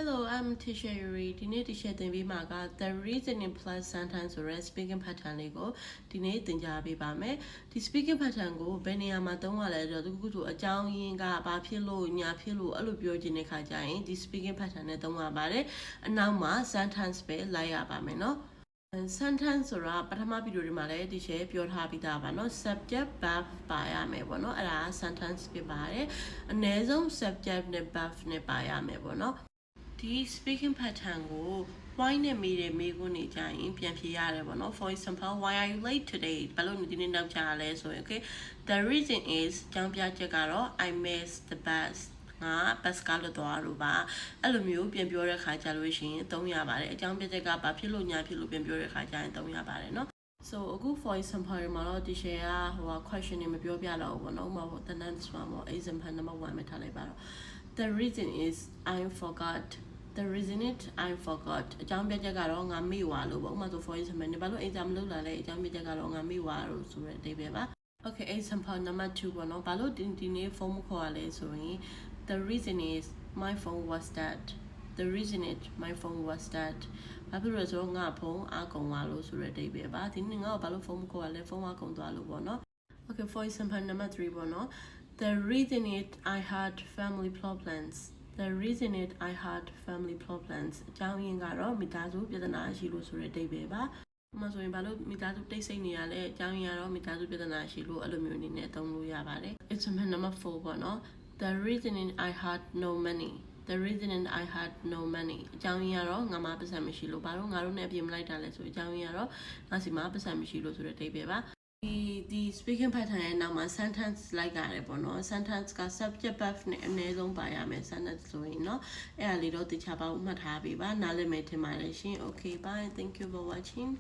Hello, I'm Tisha Yuri. ဒီနေ့ Tisha သင်ပေးမှာက the reasoning plus sentence ဆိုတဲ့ speaking pattern လေးကိုဒီနေ့သင်ကြားပေးပါမယ်။ဒီ speaking pattern ကိုဘယ်နေရာမှာသုံးရလဲဆိုတော့ဒီခုအကြောင်းရင်းကဘာဖြစ်လို့ညာဖြစ်လို့အဲ့လိုပြောချင်တဲ့ခါကျရင်ဒီ speaking pattern နဲ့သုံးရပါတယ်။အနောက်မှာ sentence ပဲလိုက်ရပါမယ်နော်။ sentence ဆိုတာပထမဗီဒီယိုတွေမှာလည်းဒီရှယ်ပြောထားပြီးသားပါเนาะ subject verb ပါရမယ်ပေါ့เนาะအဲ့ဒါ sentence ဖြစ်ပါတယ်အနည်းဆုံး subject နဲ့ verb နဲ့ပါရမယ်ပေါ့เนาะဒီ speaking pattern ကို why နဲ့မေးတဲ့မေးခွန်းတွေကြရင်ပြန်ဖြေရတယ်ပေါ့နော် for example why are you late today ဘာလို့ဒီနေ့နောက်ကျရလဲဆိုရင် okay the reason is ကြောင်းပြချက်ကတော့ I missed the bus ငါ bus ကလွတ်သွားလို့ပါအဲ့လိုမျိုးပြန်ပြောတဲ့ခါကြလို့ရှိရင်သုံးရပါတယ်အကြောင်းပြချက်ကဘာဖြစ်လို့ညာဖြစ်လို့ပြန်ပြောတဲ့ခါကြရင်သုံးရပါတယ်နော်so အခု for example မှာတော့ဒီ share ကquestion တွေမပြောပြတော့ဘူးပေါ့နော်ဥပမာ the next one ပေါ့ example number 1မှာထားလိုက်ပါတော့ the reason is I forgot the reason it I forgot အကြောင်းပြချက်ကတော့ငါမေ့သွားလို့ပေါ့ဥပမာဆို for example ဘာလို့ exam လုပ်လာလဲအကြောင်းပြချက်ကတော့ငါမေ့သွားလို့ဆိုတဲ့အဓိပ္ပာယ်ပါ okay example number 2ပေါ့နော်ဘာလို့ဒီနေ့ဖုန်းမခေါ်ရလဲဆိုရင် the reason is my phone was dead the reason it my phone was dead ဘာဖြစ်လို့လဲဆိုတော့ငါဖုန်းအကုန်သွားလို့ဆိုတဲ့အဓိပ္ပာယ်ပါဒီနေ့ငါဘာလို့ဖုန်းမခေါ်ရလဲဖုန်းအကုန်သွားလို့ပေါ့နော် okay for example number 3ပေါ့နော်the reason it I had family problems the reason it I had family problems အကြောင်းရင်းကတော့မိသားစုပြဿနာရှိလို့ဆိုတဲ့အဓိပ္ပာယ်ပါ။ဥပမာဆိုရင်ဘာလို့မိသားစုတိတ်ဆိတ်နေရလဲအကြောင်းရင်းကတော့မိသားစုပြဿနာရှိလို့အဲ့လိုမျိုးအနေနဲ့သုံးလို့ရပါတယ်။ Example number 4ပေါ့နော် the reason I had no money the reason I had no money အကြောင်းရင်းကတော့ငါမှပတ်စံမရှိလို့ဘာလို့ငါတို့နဲ့အပြင်မလိုက်တာလဲဆိုအကြောင်းရင်းကတော့ငါစီမှာပတ်စံမရှိလို့ဆိုတဲ့အဓိပ္ပာယ်ပါဒီ speaking pattern ရဲ့နောက်မှာ sentence လိုက်ရတယ်ပေါ့နော် sentence က subject verb နဲ့အနည်းဆုံးပါရမယ် sentence ဆိုရင်เนาะအဲ့ဒါလေးတော့တခြားပေါင်းမှတ်ထားပေးပါနားလည်မယ်ထင်ပါတယ်ရှင် okay bye thank you for watching